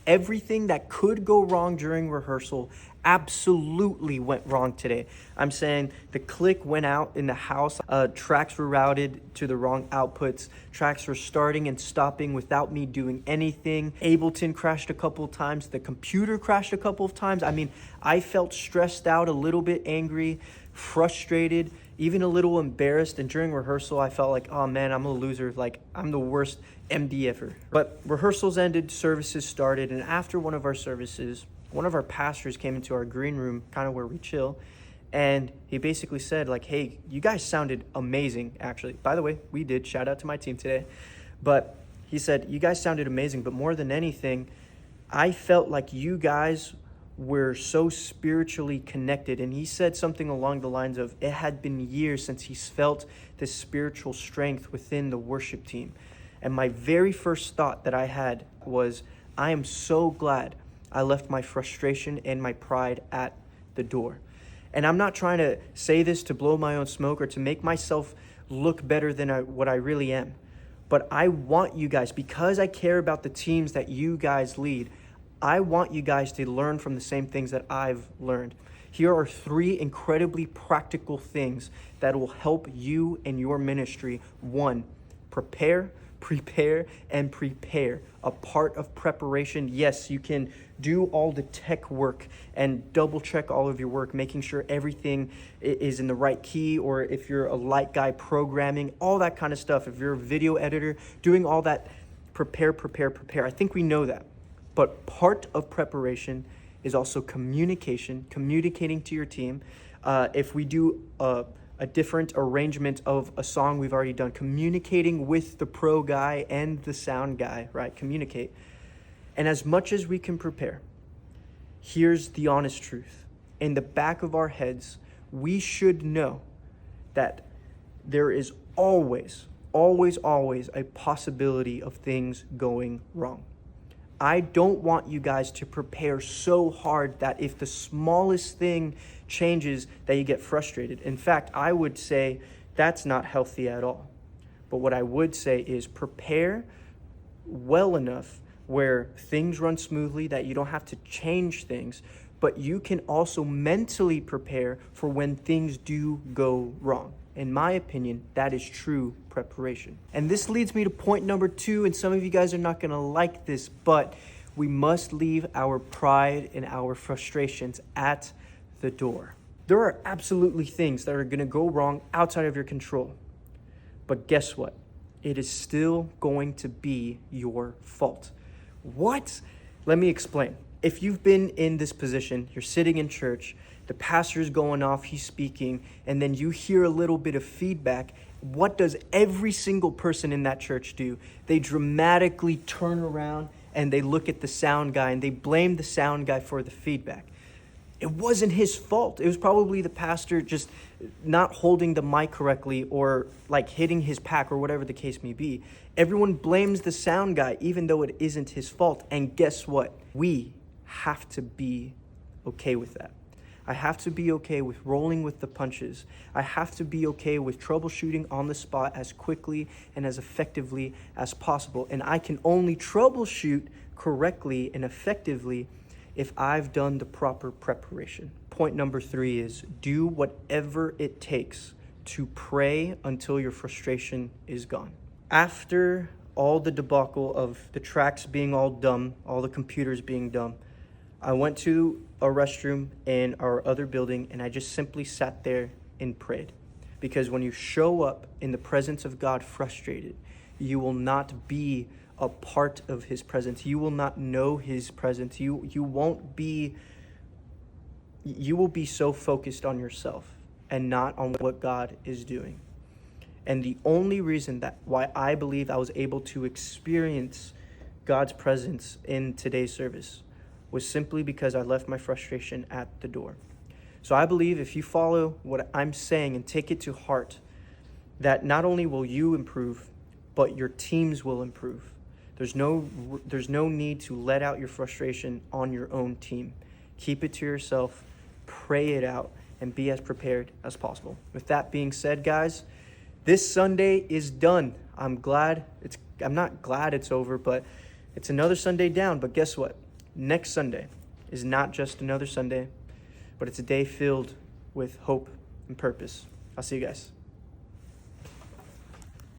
Everything that could go wrong during rehearsal absolutely went wrong today. I'm saying the click went out in the house. Tracks were routed to the wrong outputs. Tracks were starting and stopping without me doing anything. Ableton crashed a couple of times. The computer crashed a couple of times. I mean, I felt stressed out, a little bit angry, frustrated, even a little embarrassed. And during rehearsal, I felt like, oh man, I'm a loser. Like, I'm the worst MD ever. But rehearsals ended, services started, and after one of our services, one of our pastors came into our green room, kind of where we chill, and he basically said, like, hey, you guys sounded amazing, actually. By the way, we did. Shout out to my team today. But he said, you guys sounded amazing, but more than anything, I felt like you guys were so spiritually connected. And he said something along the lines of, it had been years since he's felt this spiritual strength within the worship team. And my very first thought that I had was, I am so glad I left my frustration and my pride at the door. And I'm not trying to say this to blow my own smoke or to make myself look better than what I really am. But I want you guys, because I care about the teams that you guys lead, I want you guys to learn from the same things that I've learned. Here are 3 incredibly practical things that will help you and your ministry. 1, prepare, and prepare. A part of preparation, yes, you can do all the tech work and double check all of your work, making sure everything is in the right key, or if you're a light guy programming, all that kind of stuff. If you're a video editor, doing all that, prepare. I think we know that. But part of preparation is also communicating to your team. If we do a different arrangement of a song we've already done, communicating with the pro guy and the sound guy, right? Communicate. And as much as we can prepare, here's the honest truth. In the back of our heads, we should know that there is always a possibility of things going wrong. I don't want you guys to prepare so hard that if the smallest thing changes, that you get frustrated. In fact, I would say that's not healthy at all. But what I would say is prepare well enough where things run smoothly, that you don't have to change things, but you can also mentally prepare for when things do go wrong. In my opinion, that is true preparation. And this leads me to point number 2, and some of you guys are not gonna like this, but we must leave our pride and our frustrations at the door. There are absolutely things that are gonna go wrong outside of your control. But guess what? It is still going to be your fault. What? Let me explain. If you've been in this position, you're sitting in church, the pastor's going off, he's speaking, and then you hear a little bit of feedback. What does every single person in that church do? They dramatically turn around and they look at the sound guy and they blame the sound guy for the feedback. It wasn't his fault. It was probably the pastor just not holding the mic correctly, or like hitting his pack, or whatever the case may be. Everyone blames the sound guy even though it isn't his fault. And guess what? We have to be okay with that. I have to be okay with rolling with the punches. I have to be okay with troubleshooting on the spot as quickly and as effectively as possible. And I can only troubleshoot correctly and effectively if I've done the proper preparation. Point number 3 is do whatever it takes to pray until your frustration is gone. After all the debacle of the tracks being all dumb, all the computers being dumb, I went to a restroom in our other building and I just simply sat there and prayed. Because when you show up in the presence of God frustrated, you will not be a part of his presence. You will not know his presence. You will be so focused on yourself and not on what God is doing. And the only reason why I believe I was able to experience God's presence in today's service was simply because I left my frustration at the door. So I believe if you follow what I'm saying and take it to heart, that not only will you improve, but your teams will improve. There's no need to let out your frustration on your own team. Keep it to yourself, pray it out, and be as prepared as possible. With that being said, guys, this Sunday is done. I'm not glad it's over, but it's another Sunday down. But guess what? next Sunday is not just another Sunday, but it's a day filled with hope and purpose. I'll see you guys.